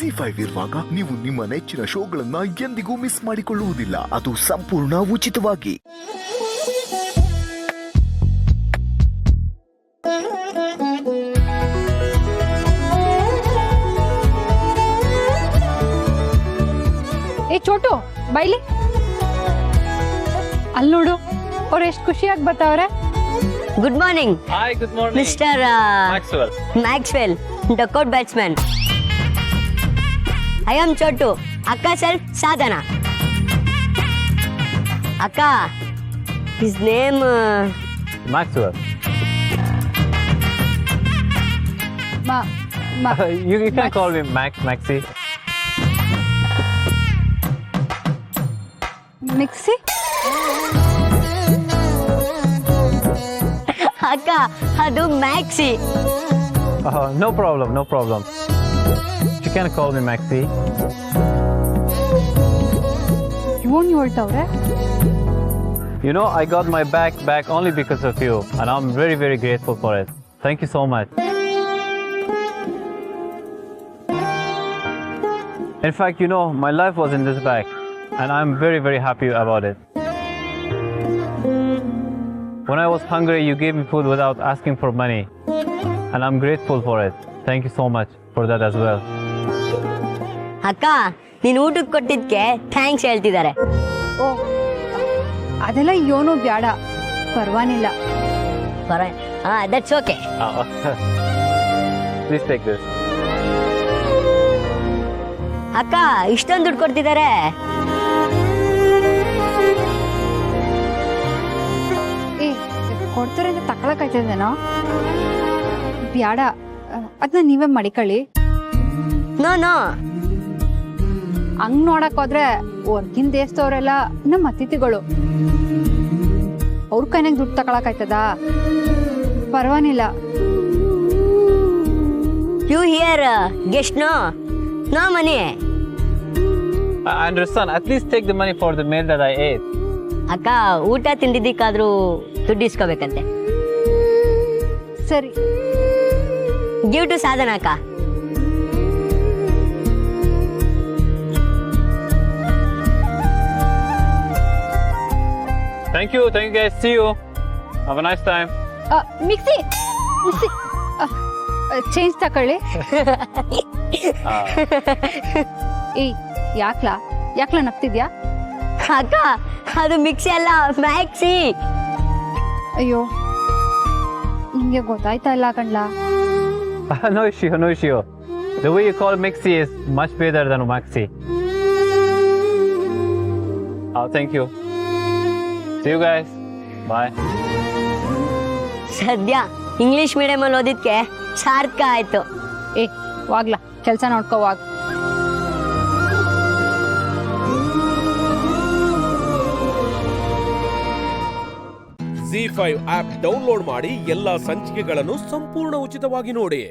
Z5 ಇರುವಾಗ ನೀವು ನಿಮ್ಮ ನೆಚ್ಚಿನ ಶೋಗಳನ್ನ ಎಂದಿಗೂ ಮಿಸ್ ಮಾಡಿಕೊಳ್ಳುವುದಿಲ್ಲ. ಅದು ಸಂಪೂರ್ಣ ಉಚಿತವಾಗಿ. ಏ ಚೋಟು ಬೈಲಿ ಅಲ್ಲಿ ನೋಡು ಅವ್ರು ಎಷ್ಟು ಖುಷಿಯಾಗಿ ಬರ್ತಾವ್ರೆ. Good morning. Hi, good morning. Mister Maxwell. Maxwell, duck out batsman. I am Chotu. ಅಕ್ಕ ಸೆಲ್ಫ್ ಸಾಧನ. ಅಕ್ಕ ಹಿಸ್ ನೇಮ್ Maxwell. ಮ You can call me Maxi. Mixie. ಅಕ್ಕ ಅದು Maxi. No problem, no problem. You can call me Maxi. ಇವನ್ ಹೇಳ್ತಾವ್ರೆ. You know, I got my back only because of you, and I'm very, very grateful for it. Thank you so much. In fact, you know, my life was in this bag, and I'm very, very happy about it. When I was hungry, you gave me food without asking for money, and I'm grateful for it. Thank you so much for that as well. ಅಕ್ಕ ನೀನು ಊಟಕ್ಕೆ ಕೊಟ್ಟಿದ್ಕೆ thanks ಹೇಳ್ತಿದ್ದಾರೆ. ಓ ಅದೆಲ್ಲ ಏನೂ ಬ್ಯಾಡ, ಪರ್ವಾನಿಲ್ಲ. That's okay. Please take this. ಅಕ್ಕ ಇಷ್ಟೊಂದು ದುಡ್ಡು ಕೊಡ್ತಿದ್ದಾರೆ. ಏ ಕೊಡ್ತಾರೆ ಅಂತ ತಕೊಳಕಾಯ್ತದೇನೋ? ಬ್ಯಾಡ, ಅದನ್ನ ನೀವೇ ಮಡಿಕೊಳ್ಳಿ. ನೋ ನೋ, ಹಂಗ್ ನೋಡಕ್ ಹೋದ್ರೆ ಹೊರ್ಗಿನ ದೇಶದವ್ರೆಲ್ಲ ನಮ್ಮ ಅತಿಥಿಗಳು, ಅವ್ರ ಕೈನಾಗ ದುಡ್ಡು ತಕೊಳಕಾಯ್ತದ? ಪರ್ವಾನಿಲ್ಲ. You here guest no no money. And son, at least take the money for the meal that I ate. ಅಕ್ಕ ಊಟ ತಿಂದಿದ್ದಕ್ಕಾದ್ರೂ ದುಡ್ಡು ಇಸ್ಕೋಬೇಕಂತೆ. ಸರಿ, ಗಿವ್ ಟು ಸಾಧನ ಅಕ್ಕ. Thank you guys. See you. Have a nice time. Mixie mixie change ತಕೊಳ್ಳಿ. ಏಯ್ ಯಾಕ್ಲಾ ನಗ್ತಿದ್ಯಾ? ಅಕ್ಕ ಅದು ಮಿಕ್ಸಿ ಅಲ್ಲ, ಮ್ಯಾಕ್ಸಿ. ಅಯ್ಯೋ ನಿಂಗೆ ಗೊತ್ತಾಯ್ತಾ ಇಲ್ಲ ಕಣ್ಲಾ? No issue. The way you call Mixi is much better than Maxi. Thank you. See you guys. Bye. ಸದ್ಯ ಇಂಗ್ಲಿಷ್ ಮೀಡಿಯಂ ಅಲ್ಲಿ ಓದಿದ್ಕೆ ಸಾರ್ಥಕ ಆಯ್ತು. ಏ ವಾಗ್ಲಾ ಕೆಲಸ ನೋಡ್ಕೋವಾಗ. Z5 ಆಪ್ ಡೌನ್ಲೋಡ್ ಮಾಡಿ ಎಲ್ಲಾ ಸಂಚಿಕೆಗಳನ್ನು ಸಂಪೂರ್ಣ ಉಚಿತವಾಗಿ ನೋಡಿ.